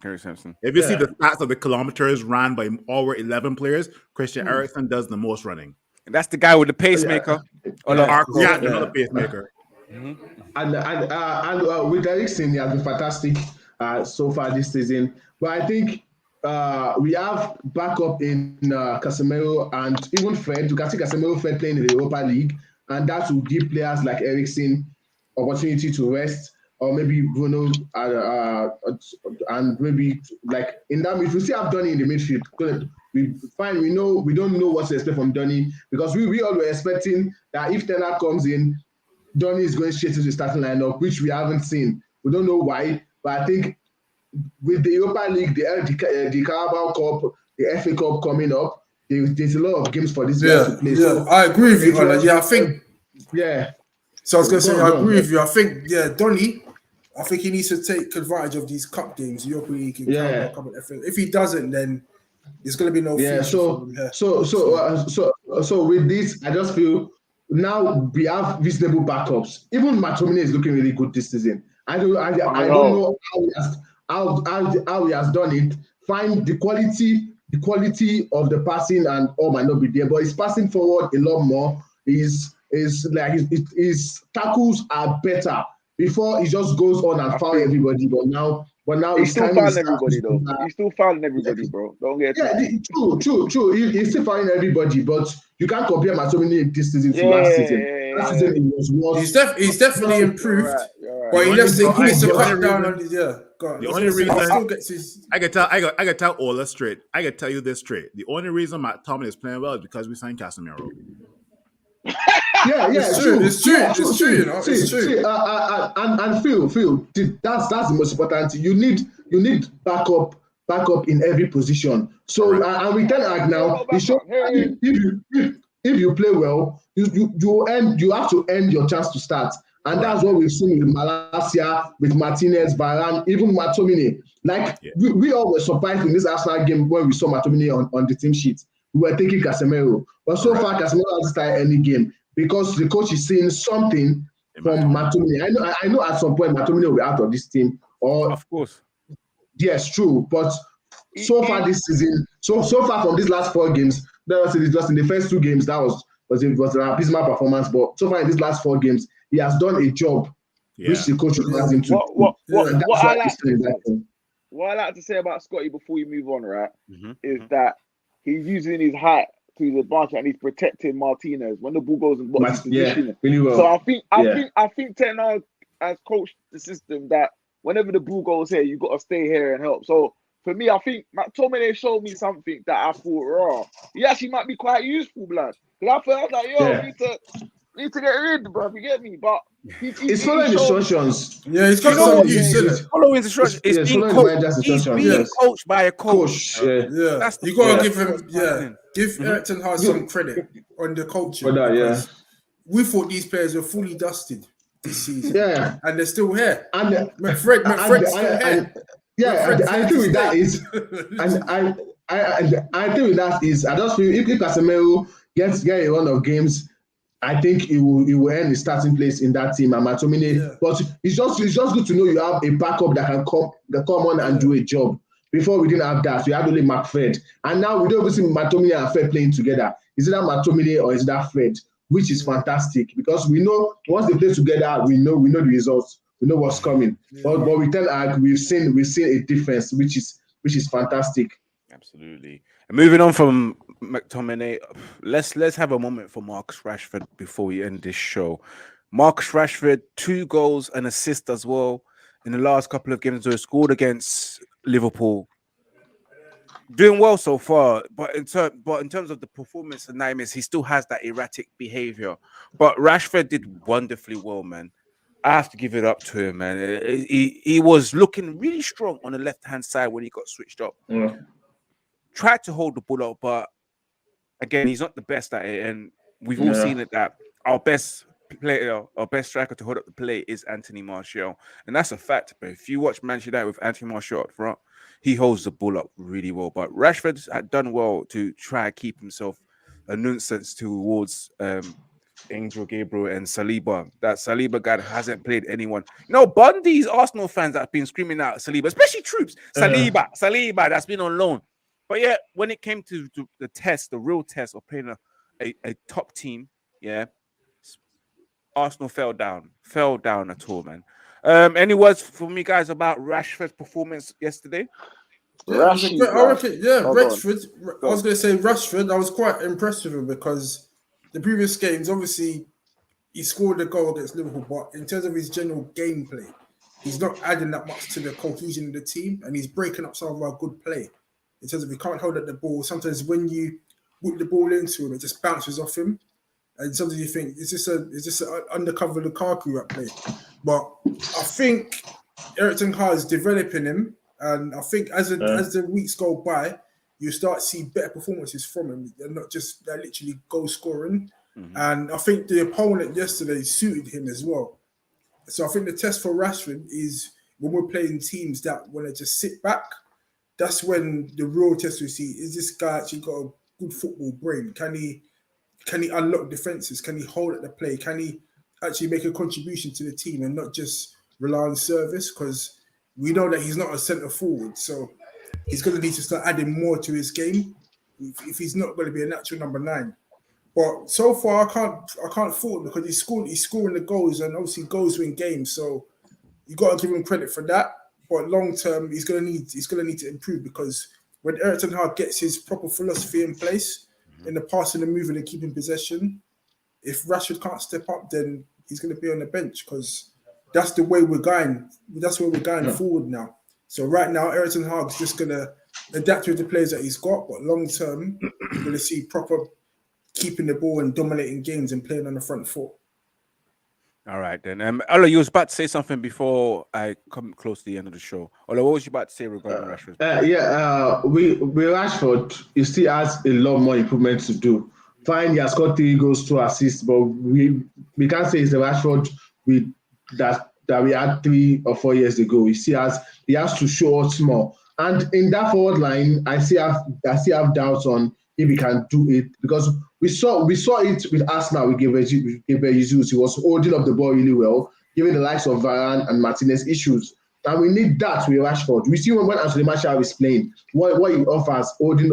Eriksen. If you see the stats of the kilometers ran by our 11 players, Christian Eriksen does the most running. And that's the guy with the pacemaker. Another pacemaker. And with Eriksen, he has been fantastic so far this season. But I think we have backup in Casemiro and even Fred. You can see Casemiro, Fred playing in the Europa League, and that will give players like Eriksen opportunity to rest, or maybe Bruno and maybe like in that midfield. We still have Donny in the midfield. We don't know what to expect from Donny, because we all were expecting that if Ten Hag comes in, Donny is going straight to the starting lineup, which we haven't seen. We don't know why, but I think with the Europa League, the Carabao Cup, the FA Cup coming up, there's a lot of games for this guy to play. Yeah, so I agree with you, Ola. I think. So I was going to say, I agree with you. I think, Donny, I think he needs to take advantage of these cup games, Europa League and Carabao Cup and FA. If he doesn't, then there's going to be no future for him here. So with this, I just feel now we have reasonable backups. Even McTominay is looking really good this season. I don't know how he has done it. Find the quality of the passing and all might not be there, but he's passing forward a lot more. His tackles are better. Before he just goes on and foul everybody, but now he's still fouling everybody though. He's still fouling everybody, bro. Don't get true. He's still fouling everybody, but you can't compare McTominay this season to last season. Last season he was worse. He's definitely improved, but he needs to cut down on his The only reason I can tell Ola straight. I can tell you this straight. The only reason McTominay is playing well is because we signed Casemiro. Yeah, it's true. It's true. It's true. You know, it's true. And Phil, that's the most important thing. You need backup in every position. So and we Ten Hag now, it shows if you play well, you have to end your chance to start. And that's what we've seen with Malacia, with Martinez, Varane, even McTominay. We all were surprised in this Arsenal game when we saw McTominay on the team sheet. We were taking Casemiro. But so far, Casemiro hasn't started any game because the coach is seeing something from McTominay. I know at some point McTominay will be out of this team. Of course. Yes, true. But so far this season, so far from these last 4 games, just in the first 2 games, that was an abysmal performance. But so far in these last 4 games, he has done a job which the coach requires him to. What I like to say about Scotty before we move on, right, is that he's using his height to his advantage and he's protecting Martinez when the ball goes in box. Really well. So I think Ten Hag has coached the system that whenever the ball goes here, you got to stay here and help. So for me, I think McTominay showed me something that I thought, he actually might be quite useful, blood. Because I felt like, need to get rid, bro. You get me? But he's following instructions. Yeah, he's got following instructions. He's being coached by a coach. Yeah. That's you got to give him. Give Erik ten Hag some credit on the coaching. We thought these players were fully dusted this season. Yeah, and they're still here. And McFred's still here. I think with that is, I think with that is, I just feel if Casemiro gets a run of games, I think he will earn his starting place in that team. And McTominay, but it's just good to know you have a backup that can come on and do a job. Before we didn't have that, we had only McFred, and now we don't even see McTominay and Fred playing together. Is it that McTominay or is it that Fred? Which is fantastic because we know once they play together, we know the results. We know what's coming. But we Ten Hag, we've seen a difference, which is fantastic. Absolutely. And moving on from McTominay, let's have a moment for Marcus Rashford before we end this show. Marcus Rashford, 2 goals and assists as well in the last couple of games. He scored against Liverpool. Doing well so far, but in terms of the performance and Naimis, he still has that erratic behavior. But Rashford did wonderfully well, man. I have to give it up to him, man. He was looking really strong on the left-hand side when he got switched up. Yeah. Tried to hold the ball up, but again, he's not the best at it. And we've all seen it that our best player, our best striker to hold up the play is Anthony Martial. And that's a fact. But if you watch Manchester United with Anthony Martial up front, he holds the ball up really well. But Rashford had done well to try and keep himself a nuisance towards Angel Gabriel and Saliba. That Saliba guy hasn't played anyone. Bundy's Arsenal fans that have been screaming out Saliba, especially Troops. Saliba, that's been on loan. But yeah, when it came to the real test of playing a top team, Arsenal fell down at all, man. Any words for me, guys, about Rashford's performance yesterday? Rashford. I was going to say Rashford. I was quite impressed with him because the previous games, obviously, he scored a goal against Liverpool, but in terms of his general gameplay, he's not adding that much to the cohesion of the team, and he's breaking up some of our good play. In terms of he can't hold up the ball. Sometimes when you whip the ball into him, it just bounces off him. And sometimes you think, is this an undercover Lukaku at play? But I think Erik ten Hag is developing him. And I think as the weeks go by, you start to see better performances from him. They're not just literally goal scoring. Mm-hmm. And I think the opponent yesterday suited him as well. So I think the test for Rashford is when we're playing teams that want to just sit back, that's when the real test we see, is this guy actually got a good football brain? Can he unlock defenses? Can he hold at the play? Can he actually make a contribution to the team and not just rely on service? Because we know that he's not a centre forward, so he's going to need to start adding more to his game if he's not going to be a natural number 9. But so far, I can't fault him because he's scoring the goals, and obviously goals win games. So you got to give him credit for that. But long term, he's going to need to improve because when Erik ten Hag gets his proper philosophy in place in the passing and moving and keeping possession, if Rashford can't step up, then he's going to be on the bench because that's the way we're going. That's where we're going forward now. So right now, Erik ten Hag's just gonna adapt with the players that he's got, but long term, you're gonna see proper keeping the ball and dominating games and playing on the front foot. All right, then. Ola, you was about to say something before I come close to the end of the show. Ola, what was you about to say regarding Rashford? With Rashford, he still has a lot more improvement to do. Fine, he has scored 3 goals, 2 assists, but we can't say it's the Rashford that we had 3 or 4 years ago. He has to show us more. And in that forward line, I still have doubts on if he can do it, because we saw it with Arsenal with Gabriel Jesus. He was holding up the ball really well, giving the likes of Varane and Martinez issues. And we need that with Rashford. We see when Anthony Martial is playing, what he offers, holding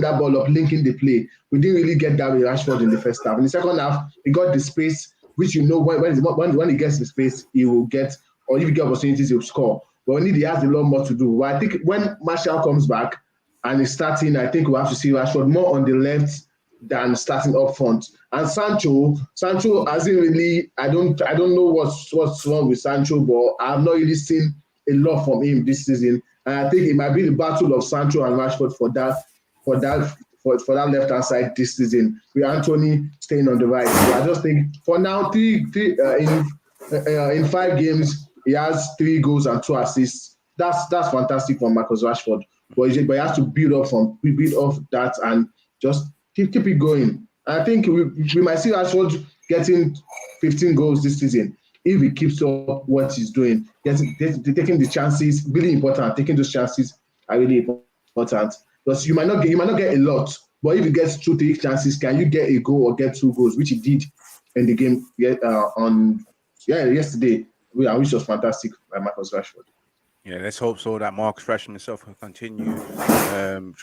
that ball up, linking the play. We didn't really get that with Rashford in the first half. In the second half, he got the space, which when he gets the space, he will get, or if he gets opportunities, he will score. But he has a lot more to do. Well, I think when Martial comes back and is starting, I think we'll have to see Rashford more on the left than starting up front. And Sancho hasn't really, I don't know what's wrong with Sancho, but I've not really seen a lot from him this season. And I think it might be the battle of Sancho and Rashford for that left-hand side this season, with Anthony staying on the right. So I just think for now, in 5 games, he has 3 goals and 2 assists. That's fantastic for Marcus Rashford. But he has to build off that and just keep it going. I think we might see Rashford getting 15 goals this season if he keeps up what he's doing. Taking the chances, really important. Taking those chances are really important. Because you might not get a lot, but if he gets 2-3 chances, can you get a goal or get 2 goals, which he did in the game yesterday, which was fantastic by Marcus Rashford. Yeah, let's hope so that Marcus Rashford himself will continue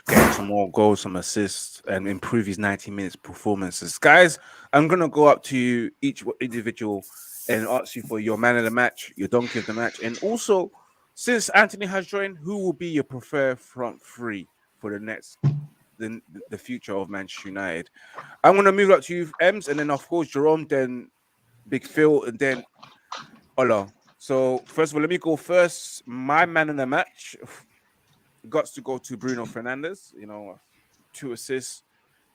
getting some more goals, some assists, and improve his 90 minutes performances. Guys, I'm going to go up to you, each individual, and ask you for your man of the match, your donkey of the match, and also, since Anthony has joined, who will be your preferred front three for the future of Manchester United? I'm going to move up to you, Ems, and then, of course, Jerome, then Big Phil, and then Ola. So, first of all, let me go first. My man in the match got to go to Bruno Fernandes. 2 assists.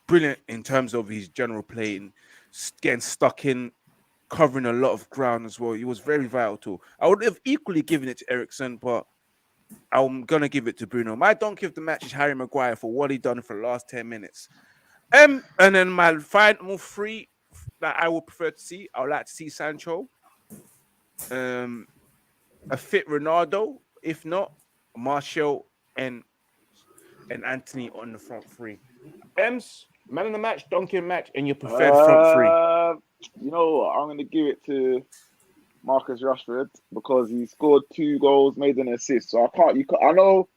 Brilliant in terms of his general play, getting stuck in, covering a lot of ground as well. He was very vital too. I would have equally given it to Eriksen, but I'm going to give it to Bruno. My donkey of the match is Harry Maguire for what he done for the last 10 minutes. And then my final 3 that I would prefer to see, I would like to see Sancho. A fit Ronaldo, if not Martial and Anthony on the front 3. Ems, man of the match, donkey of the match, and your preferred front 3. You know what? I'm going to give it to Marcus Rashford because he scored 2 goals, made an assist. So I know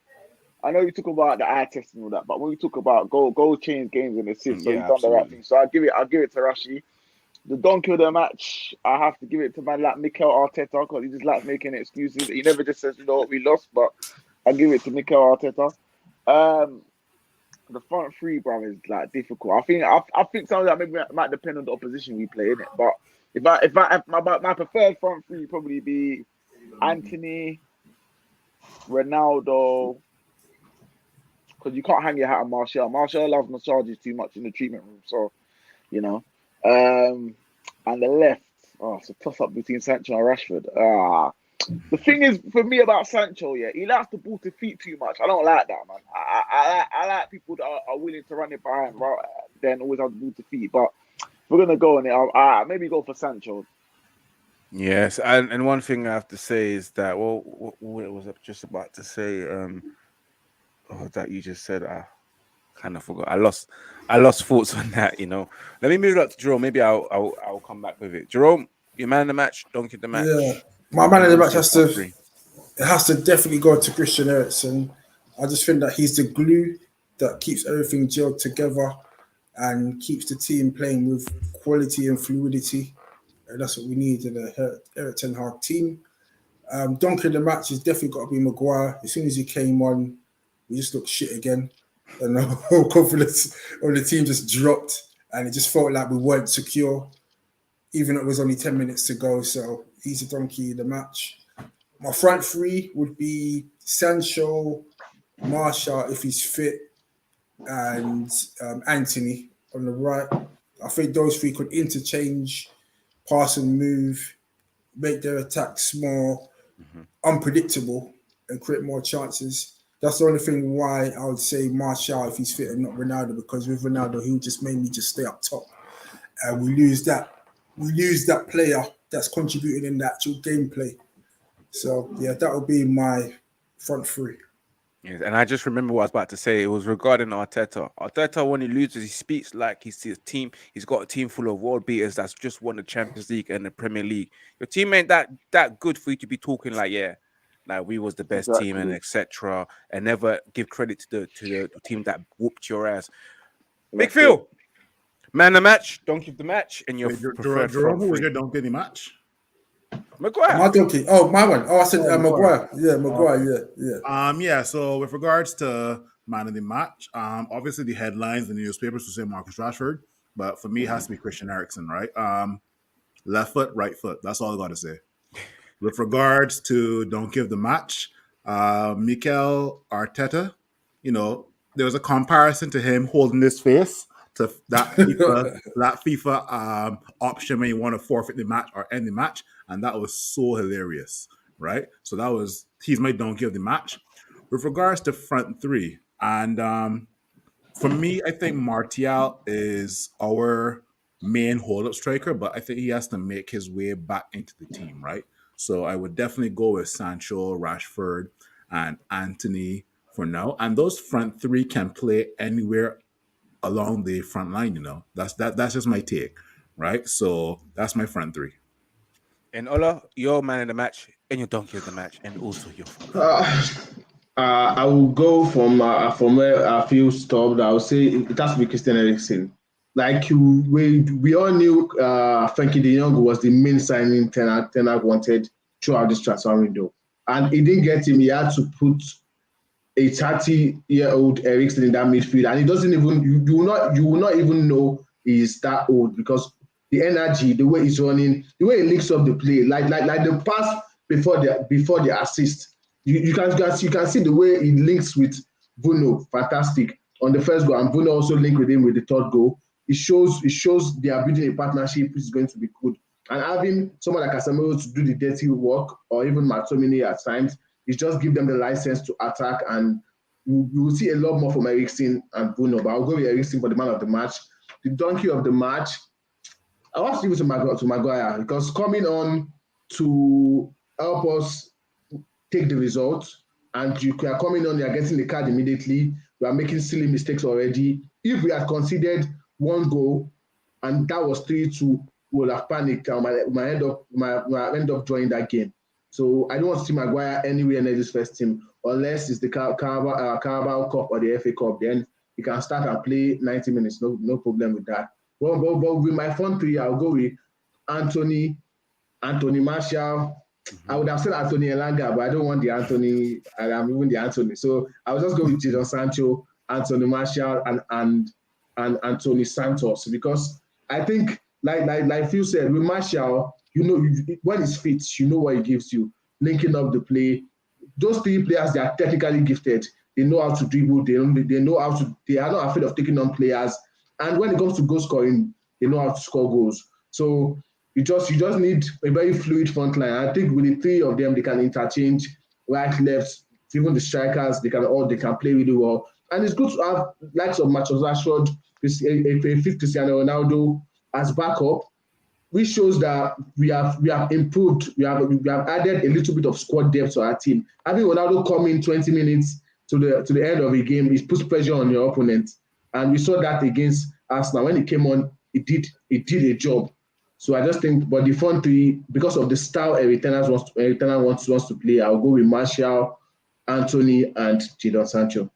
you talk about the eye test and all that, but when we talk about goal change games and assists, so he's done the right thing. So I'll give it to Rashi. The donkey of the match, I have to give it to man like Mikel Arteta because he just likes making excuses. He never just says, we lost, but I'll give it to Mikel Arteta. The front 3, bro, is like difficult. I think some of that maybe might depend on the opposition we play in it. But if my preferred front 3 would probably be Anthony, Ronaldo, because you can't hang your hat on Martial. Martial loves massages too much in the treatment room, so and the left, it's a toss up between Sancho and Rashford. The thing is, for me about Sancho, he likes the ball to feet too much. I don't like that, man. I like people that are willing to run it behind, right? Then always have the ball to feet. But if we're gonna go on it, maybe go for Sancho. Yes, and one thing I have to say is that what was I just about to say? That you just said, I kind of forgot. I lost thoughts on that. Let me move it up to Jerome. Maybe I'll come back with it. Jerome, your man of the match, donkey of the match. Yeah, my man of the match has to definitely go to Christian Eriksen. I just think that he's the glue that keeps everything gelled together and keeps the team playing with quality and fluidity. And that's what we need in a Erik ten Hag team. Donkey of the match has definitely got to be Maguire. As soon as he came on, we just looked shit again. And the whole confidence of the team just dropped. And it just felt like we weren't secure, even though it was only 10 minutes to go. So he's a donkey of the match. My front three would be Sancho, Martial if he's fit, and Anthony on the right. I think those three could interchange, pass and move, make their attack small, unpredictable, and create more chances. That's the only thing why I would say Martial if he's fit and not Ronaldo, because with Ronaldo he'll just mainly just stay up top, and we lose that player that's contributing in the actual gameplay. So yeah, that would be my front three. Yes, and I just remember what I was about to say. It was regarding Arteta. Arteta, when he loses, he speaks like he's his team. He's got a team full of world beaters that's just won the Champions League and the Premier League. Your team ain't that good for you to be talking like, like we was the best team and etc. And never give credit to the team that whooped your ass. Midfield, man the match, donkey of the match, and your preferred Jerome, who was your donkey of the match? Maguire. My donkey. Oh, my one. Oh, I said Maguire. Yeah, Maguire. Yeah. So with regards to man of the match, obviously the headlines in the newspapers will say Marcus Rashford, but for me it has to be Christian Eriksen, right? Left foot, right foot. That's all I got to say. With regards to donkey of the match, Mikel Arteta, there was a comparison to him holding his face to that FIFA option when you want to forfeit the match or end the match, and that was so hilarious, right? So he's my donkey of the match. With regards to front three, and for me, I think Martial is our main hold-up striker, but I think he has to make his way back into the team, right? So I would definitely go with Sancho, Rashford, and Anthony for now. And those front three can play anywhere along the front line, That's just my take, right? So that's my front three. And Ola, your man of the match and your donkey of the match, and also your front. I will go from where I feel stopped. I would say it has to be Christian Eriksen. Like we all knew Frankie de Jong was the main signing Ten Hag wanted throughout this transfer window. And he didn't get him. He had to put a 30-year-old Eriksen in that midfield. And he doesn't even, you will not even know he's that old, because the energy, the way he's running, the way he links up the play, like the pass before the assist. You can see the way he links with Bruno, fantastic, on the first goal. And Bruno also linked with him with the third goal. It shows they are building a partnership which is going to be good. And having someone like Casemiro to do the dirty work, or even McTominay at times, is just give them the license to attack. And you will see a lot more from Eriksen and Bruno. But I'll go with Eriksen for the man of the match. The donkey of the match, I want to give it to Maguire, because coming on to help us take the result, and you are coming on, you are getting the card immediately, you are making silly mistakes already. If we had considered one goal and that was 3-2, we would have panicked. I might end up drawing that game. So I don't want to see Maguire anywhere near this first team, unless it's the Carabao Cup or the FA Cup. Then he can start and play 90 minutes. No problem with that. But with my front three, I'll go with Anthony Martial. I would have said Anthony Elanga, but I don't want the Anthony. I'm even the Anthony. So I'll just go with Jadon Sancho, Anthony Martial, and Anthony Santos, because I think, like Phil said, with Martial, when he's fit, you know what he gives you, linking up the play. Those three players, they are technically gifted. They know how to dribble. They know how to. They are not afraid of taking on players. And when it comes to goal scoring, they know how to score goals. So you just need a very fluid front line. I think with the three of them, they can interchange right, left. Even the strikers, they can play really well. And it's good to have likes of Marcus Rashford, a fifth Cristiano Ronaldo as backup, which shows that we have improved. We have added a little bit of squad depth to our team. Having Ronaldo come in 20 minutes to the end of a game, it puts pressure on your opponent. And we saw that against Arsenal. When he came on, it did a job. So I just think, but the front three, because of the style Eric Ten Hag wants to play, I'll go with Martial, Anthony, and Jadon Sancho.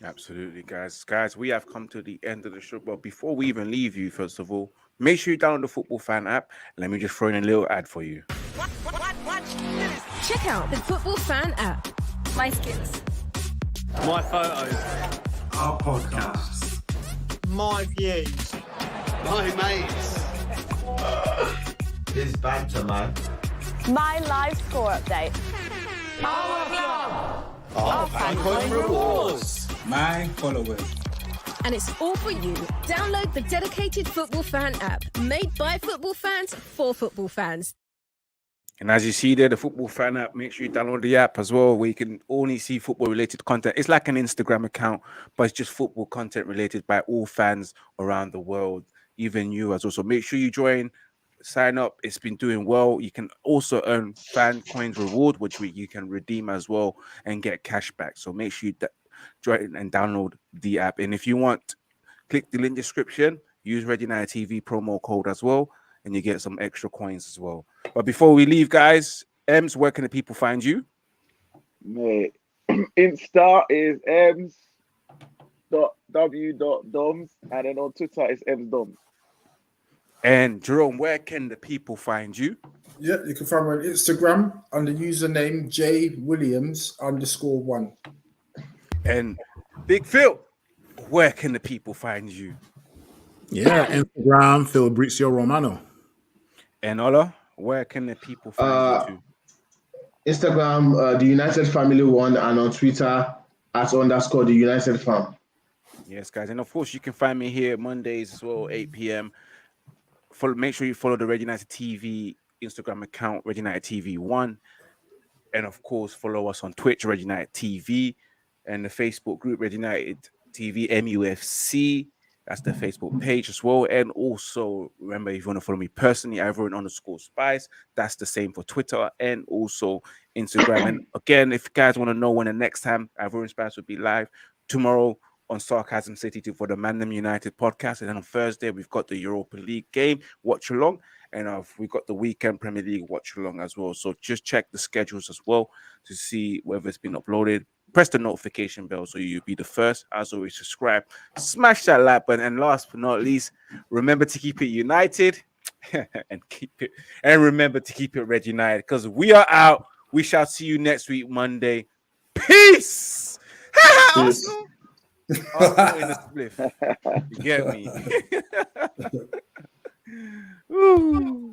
Absolutely, guys. We have come to the end of the show. But before we even leave you, first of all, make sure you download the Football Fan app. Let me just throw in a little ad for you. Check out the Football Fan app. My skills. My photos. Our podcasts. My views. My mates. His banter, man. My live score update. Our fan coin rewards. My followers. And it's all for you. Download the dedicated Football Fan app, made by football fans for football fans. And as you see there, the Football Fan app, make sure you download the app as well, where you can only see football-related content. It's like an Instagram account, but it's just football content related by all fans around the world, even you as well. So make sure you join, sign up. It's been doing well. You can also earn fan coins reward, which you can redeem as well and get cash back. So make sure you join and download the app. And if you want, click the link description, use Red United TV promo code as well, and you get some extra coins as well. But before we leave, guys, Ems, where can the people find you? Mate, Insta is ems.w.doms, and then on Twitter it's emsdoms. And Jerome, where can the people find you? Yeah, you can find me on Instagram under username jwilliams_1. And Big Phil, where can the people find you? Yeah, Instagram, Fabrizio Romano. And Ola, where can the people find you too? Instagram, the United Family One, and on Twitter @_ the United Fam. Yes, guys. And of course, you can find me here Mondays as well, 8 p.m. Make sure you follow the Red United TV Instagram account, Red United TV 1. And of course, follow us on Twitch, Red United TV, and the Facebook group, Red United TV MUFC. That's the Facebook page as well. And also, remember, if you want to follow me personally, Ivorian_Spice. That's the same for Twitter and also Instagram. And again, if you guys want to know when the next time Ivorian Spice will be live, tomorrow on Sarcasm City for the Mandem United podcast. And then on Thursday, we've got the Europa League game watch along. And we've got the weekend Premier League watch along as well. So just check the schedules as well to see whether it's been uploaded. Press the notification bell so you'll be the first. As always, subscribe, smash that like button, and last but not least, remember to keep it united and remember to keep it Red United, because we are out. We shall see you next week, Monday. Peace. Arsenal in a spliff. You get me? Ooh.